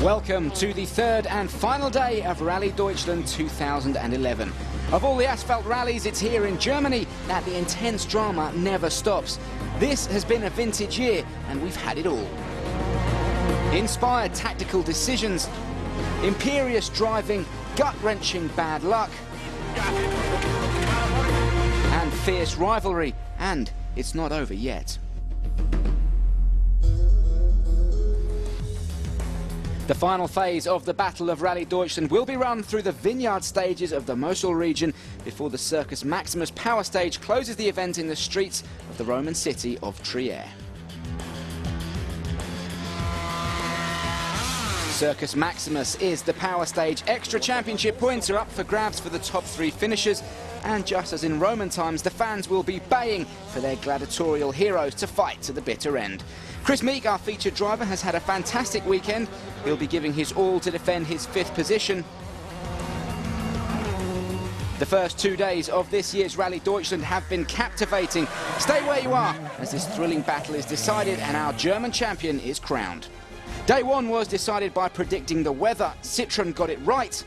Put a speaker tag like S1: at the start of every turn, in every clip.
S1: Welcome to the third and final day of Rally Deutschland 2011. Of all the asphalt rallies, it's here in Germany that the intense drama never stops. This has been a vintage year and we've had it all. Inspired tactical decisions, imperious driving, gut-wrenching bad luck, and fierce rivalry, and it's not over yet. The final phase of the Battle of Rally Deutschland will be run through the vineyard stages of the Mosel region before the Circus Maximus power stage closes the event in the streets of the Roman city of Trier. Circus Maximus is the power stage. Extra championship points are up for grabs for the top three finishers, and just as in Roman times, the fans will be baying for their gladiatorial heroes to fight to the bitter end. Chris Meek, our featured driver, has had a fantastic weekend. He'll be giving his all to defend his 5th position. The first 2 days of this year's Rally Deutschland have been captivating. Stay where you are as this thrilling battle is decided and our German champion is crowned. Day 1 was decided by predicting the weather. Citroën got it right.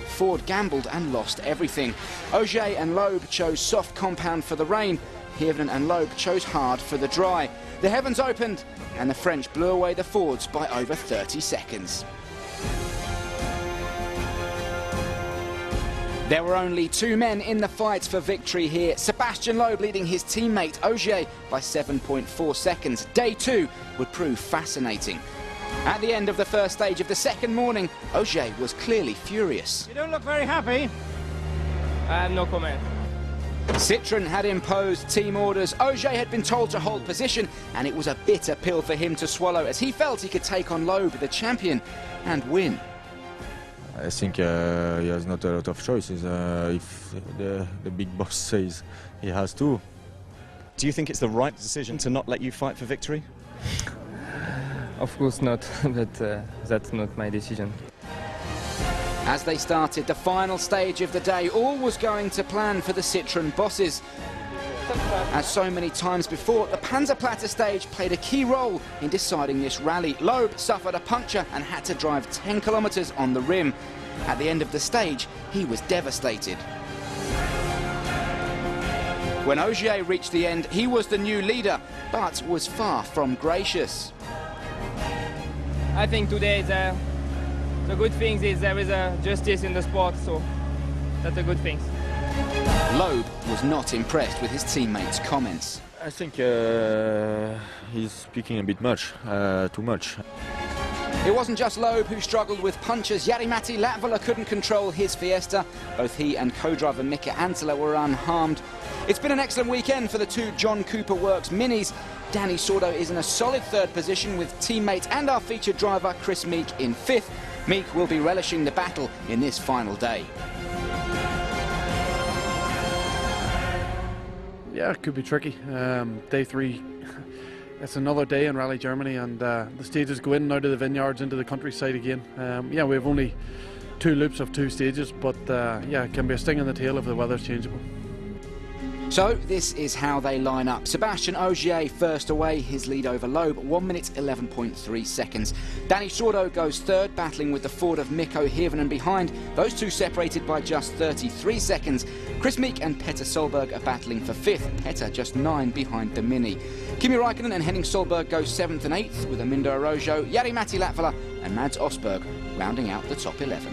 S1: Ford gambled and lost everything. Ogier and Loeb chose soft compound for the rain. Hirvonen and Loeb chose hard for the dry. The heavens opened and the French blew away the Fords by over 30 seconds. There were only 2 men in the fight for victory here. Sebastian Loeb leading his teammate Ogier by 7.4 seconds. Day 2 would prove fascinating. At the end of the first stage of the second morning, Ogier was clearly furious.
S2: You don't look very happy. I have no comment.
S1: Citroën had imposed team orders. Ogier had been told to hold position, and it was a bitter pill for him to swallow as he felt he could take on Loeb, the champion, and win.
S3: I think he has not a lot of choices if the big boss says he has to.
S4: Do you think it's the right decision to not let you fight for victory?
S5: Of course not, but that's not my decision.
S1: As they started the final stage of the day, all was going to plan for the Citroën bosses. As so many times before, the Panzerplatte stage played a key role in deciding this rally. Loeb suffered a puncture and had to drive 10 kilometers on the rim. At the end of the stage, he was devastated. When Ogier reached the end, he was the new leader, but was far from gracious.
S5: I think today the good thing is there is a justice in the sport, so that's a good thing.
S1: Loeb was not impressed with his teammates' comments.
S3: I think he's speaking a bit much, too much.
S1: It wasn't just Loeb who struggled with punches. Jari-Matti Latvala couldn't control his Fiesta. Both he and co-driver Mika Antila were unharmed. It's been an excellent weekend for the 2 John Cooper Works Minis. Danny Sordo is in a solid 3rd position with teammate and our featured driver Chris Meek in 5th. Meek will be relishing the battle in this final day.
S6: Yeah, it could be tricky. Day 3, it's another day in Rally Germany, and the stages go in and out of the vineyards into the countryside again. Yeah, we have only 2 loops of 2 stages, but yeah, it can be a sting in the tail if the weather's changeable.
S1: So this is how they line up. Sebastian Ogier first away, his lead over Loeb, 1 minute 11.3 seconds. Danny Sordo goes 3rd, battling with the Ford of Mikko Hirvonen behind. Those 2 separated by just 33 seconds. Chris Meek and Petter Solberg are battling for 5th. Petter just 9 behind the Mini. Kimi Räikkönen and Henning Solberg go 7th and 8th, with Amindo Araujo, Jari-Matti Latvala and Mads Osberg rounding out the top 11.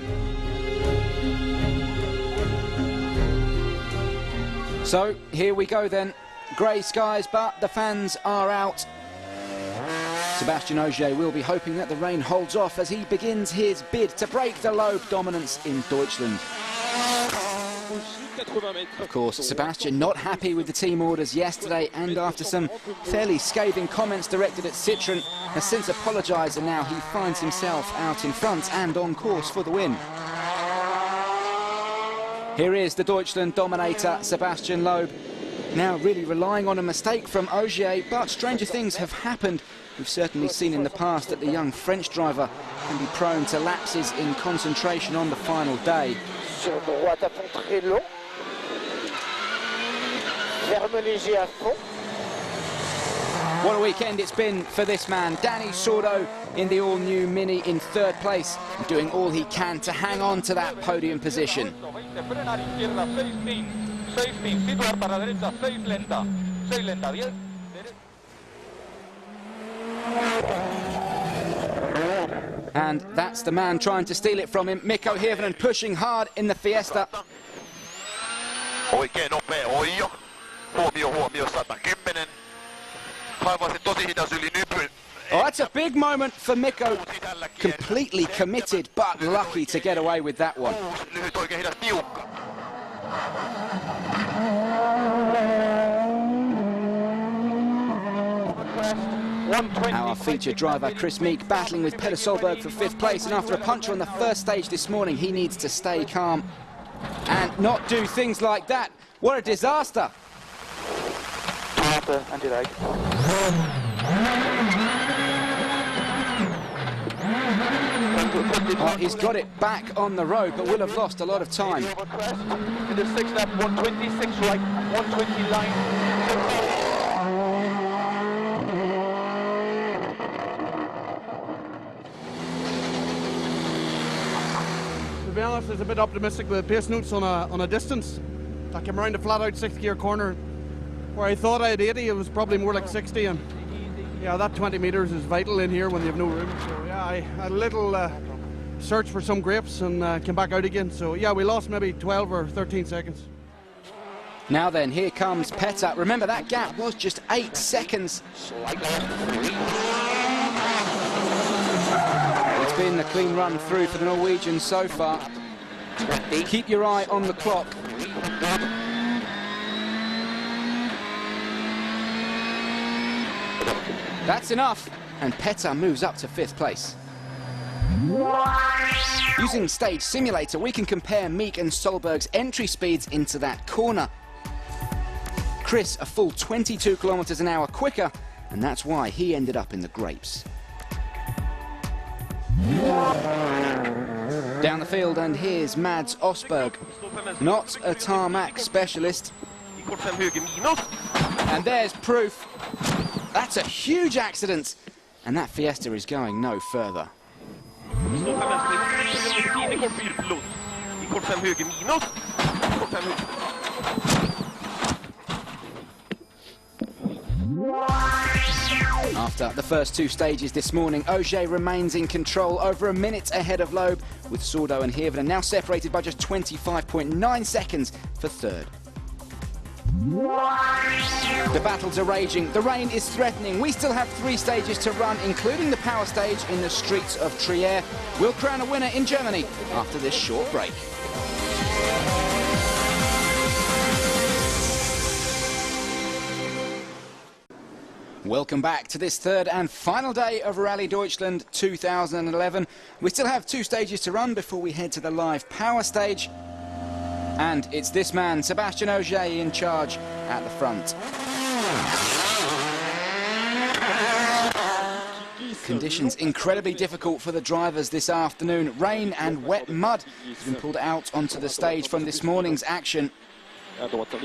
S1: So here we go then. Grey skies, but the fans are out. Sebastian Ogier will be hoping that the rain holds off as he begins his bid to break the Loeb dominance in Deutschland. Of course, Sebastian not happy with the team orders yesterday, and after some fairly scathing comments directed at Citroën, has since apologised, and now he finds himself out in front and on course for the win. Here is the Deutschland dominator, Sebastian Loeb, now really relying on a mistake from Ogier, but stranger things have happened. We've certainly seen in the past that the young French driver can be prone to lapses in concentration on the final day.
S7: Sur droite à fond très long. Ferme léger à fond.
S1: What a weekend it's been for this man. Danny Sordo in the all-new Mini in third place, doing all he can to hang on to that podium position. And that's the man trying to steal it from him, Mikko Hirvonen, pushing hard in the Fiesta.
S8: Oikein nopea oija. Huomio 110. Kaivasi tosi hidas yli nypyn.
S1: Oh, that's a big moment for Mikko. Completely committed, but lucky to get away with that one.
S8: Lyhyt oikein hidas tiukka.
S1: Our featured driver Chris Meek battling with Petter Solberg for 5th place, and after a puncture on the first stage this morning, he needs to stay calm and not do things like that. What a disaster! Well, he's got it back on the road, but will have lost a lot of time.
S7: In the 6th lap, 126 right, 120 line.
S6: To be honest, I was a bit optimistic with the pace notes on a distance. I came around the flat out 6th gear corner where I thought I had 80, it was probably more like 60, and yeah, that 20 metres is vital in here when you have no room. So yeah, I had a little search for some grapes and came back out again. So yeah, we lost maybe 12 or 13 seconds.
S1: Now then, here comes Petter. Remember, that gap was just 8 seconds. It's been a clean run through for the Norwegians so far. Keep your eye on the clock. That's enough, and Petter moves up to 5th place. Using Stage Simulator, we can compare Meek and Solberg's entry speeds into that corner. Chris a full 22 kilometers an hour quicker, and that's why he ended up in the grapes. Down the field, and here's Mads Osberg, not a tarmac specialist. And there's proof. That's a huge accident, and that Fiesta is going no further. After the first 2 stages this morning, Ogier remains in control, over a minute ahead of Loeb, with Sordo and Hirvonen now separated by just 25.9 seconds for 3rd. The battles are raging, the rain is threatening. We still have 3 stages to run, including the power stage in the streets of Trier. We'll crown a winner in Germany after this short break. Welcome back to this 3rd and final day of Rally Deutschland 2011. We still have 2 stages to run before we head to the live power stage. And it's this man, Sebastian Ogier, in charge at the front. Conditions incredibly difficult for the drivers this afternoon. Rain and wet mud has been pulled out onto the stage from this morning's action.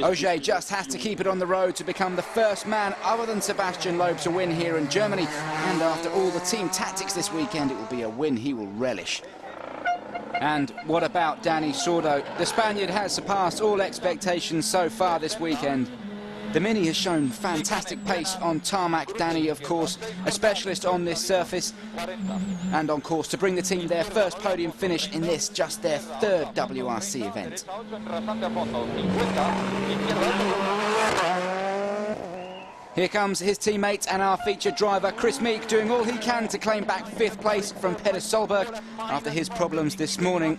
S1: Ogier just has to keep it on the road to become the first man other than Sebastian Loeb to win here in Germany. And after all the team tactics this weekend, it will be a win he will relish. And what about Danny Sordo? The Spaniard has surpassed all expectations so far this weekend. The Mini has shown fantastic pace on tarmac. Danny, of course, a specialist on this surface, and on course to bring the team their first podium finish in this, just their 3rd WRC event. Here comes his teammate and our featured driver, Chris Meek, doing all he can to claim back 5th place from Petter Solberg after his problems this morning.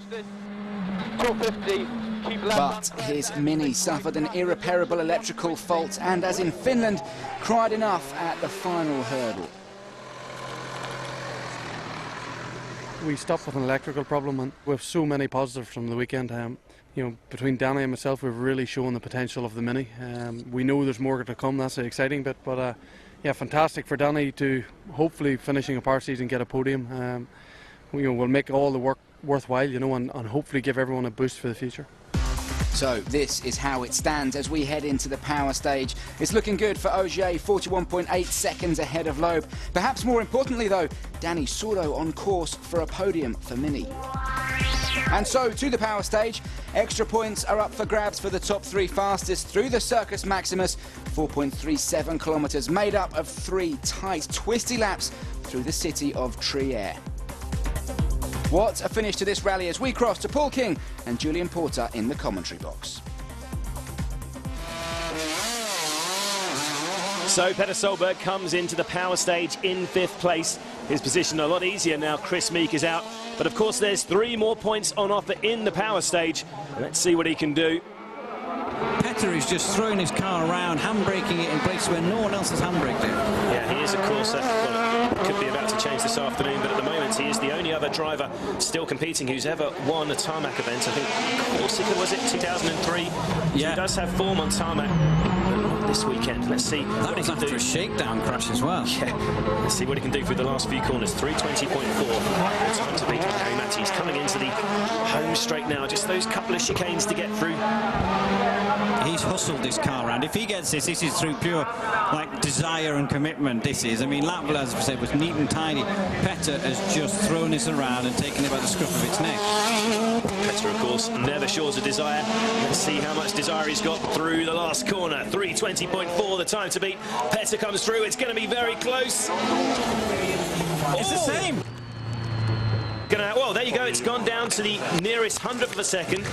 S1: But his Mini suffered an irreparable electrical fault, and as in Finland, cried enough at the final hurdle.
S6: We stopped with an electrical problem, and we have so many positives from the weekend. You know, between Danny and myself, we've really shown the potential of the Mini. We know there's more to come, that's the exciting bit, but yeah, fantastic for Danny to hopefully finishing a power stage and get a podium. You know, we'll make all the work worthwhile, you know, and hopefully give everyone a boost for the future.
S1: So this is how it stands as we head into the power stage. It's looking good for Ogier, 41.8 seconds ahead of Loeb. Perhaps more importantly though, Dani Sordo on course for a podium for Mini. And so to the power stage, extra points are up for grabs for the top 3 fastest through the Circus Maximus, 4.37 kilometres, made up of 3 tight, twisty laps through the city of Trier. What a finish to this rally as we cross to Paul King and Julian Porter in the commentary box.
S9: So Petter Solberg comes into the power stage in 5th place. His position a lot easier now. Chris Meek is out. But of course there's 3 more points on offer in the power stage. Let's see what he can do.
S10: Petter is just throwing his car around, handbraking it in places where no one else has handbraked it.
S9: Yeah, he is, of course, well, could be about to change this afternoon, but at the moment he is the only other driver still competing who's ever won a tarmac event. I think Corsica, was it, 2003? Yeah. So he does have form on tarmac, but not this weekend. Let's see what he can do.
S10: After a shakedown crash as well.
S9: Yeah, let's see what he can do through the last few corners. 3:20.4, time to beat Harry Matty. He's coming into the home straight now. Just those couple of chicanes to get through.
S10: He's hustled this car around. If he gets this is through pure desire and commitment. This is. I mean, Latvala, as I said, was neat and tidy. Petter has just thrown this around and taken it by the scruff of its neck.
S9: Petter, of course, never short of desire. Let's see how much desire he's got through the last corner. 3:20.4, the time to beat. Petter comes through. It's going to be very close.
S10: It's the same.
S9: Well, there you go. It's gone down to the nearest 100th of a second.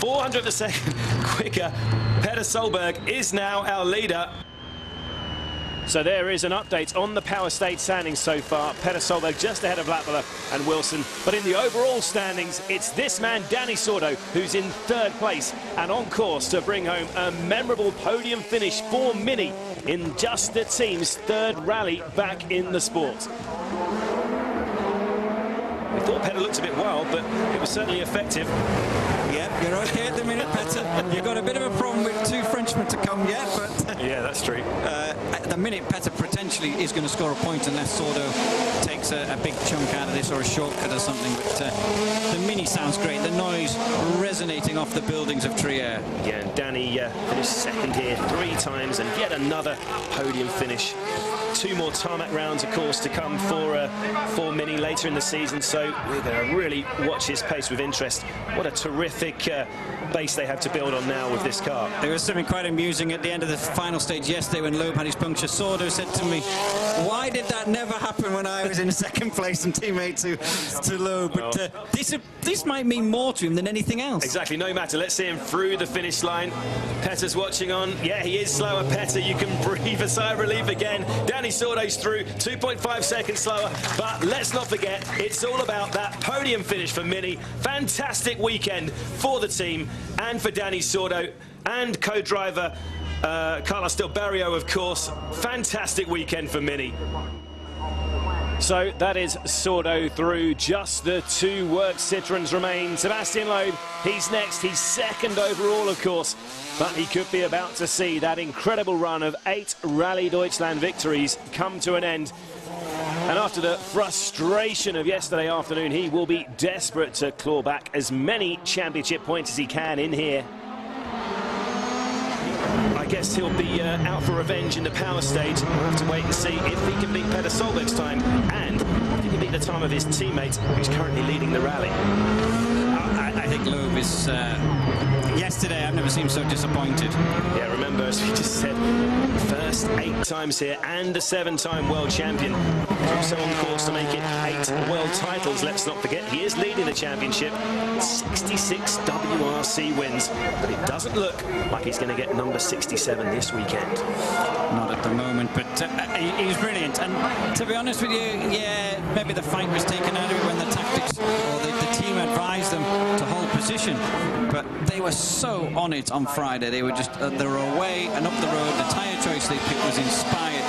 S9: 400th of a second quicker. Petter Solberg is now our leader. So there is an update on the power stage standings so far. Petter Solberg just ahead of Latvala and Wilson. But in the overall standings, it's this man, Dani Sordo, who's in 3rd place and on course to bring home a memorable podium finish for Mini in just the team's 3rd rally back in the sport. I thought Petter looked a bit wild, but it was certainly effective.
S10: Yep, you're okay at the minute, Petter. You've got a bit of a problem with 2 Frenchmen to come yet, but...
S9: Yeah, that's true.
S10: At the minute, Petter potentially is going to score a point unless Sordo takes a big chunk out of this or a shortcut or something. But the Mini sounds great. The noise resonating off the buildings of Trier.
S9: Yeah, and Dani finished 2nd here 3 times and yet another podium finish. 2 more tarmac rounds, of course, to come for Mini later in the season, so we're going to really watch his pace with interest. What a terrific base they have to build on now with this car.
S10: There was something quite amusing at the end of the final stage yesterday when Loeb had his puncture. Sordo said to me, why did that never happen when I was in 2nd place and teammate to Loeb? But this might mean more to him than anything else.
S9: Exactly, no matter. Let's see him through the finish line. Petter's watching on. Yeah, he is slower, Petter. You can breathe a sigh of relief again. Dani Sordo's through, 2.5 seconds slower. But let's not forget, it's all about that podium finish for Mini. Fantastic weekend for the team and for Dani Sordo and co-driver Carlos Del Barrio, of course. Fantastic weekend for Mini. So that is Sordo through. Just the 2 work Citroens remain. Sebastian Loeb, he's next. He's 2nd overall, of course. But he could be about to see that incredible run of 8 Rally Deutschland victories come to an end. And after the frustration of yesterday afternoon, he will be desperate to claw back as many championship points as he can in here. I guess he'll be out for revenge in the power stage. We'll have to wait and see if he can beat Petter Solberg's time and if he can beat the time of his teammate who's currently leading the rally.
S10: I think Loeb is... yesterday, I've never seen him so disappointed.
S9: Yeah, remember, as we just said, first 8 times here and a 7-time world champion. Also on course to make it 8 world titles, let's not forget. He is leading the championship, 66 WRC wins, but it doesn't look like he's going to get number 67 this weekend.
S10: Not at the moment, but he's brilliant. And to be honest with you, yeah, maybe the fight was taken out of it when the tactics or the team advised them to hold position, but they were so on it on Friday. They were just they were away and up the road. The tyre choice they picked was inspired.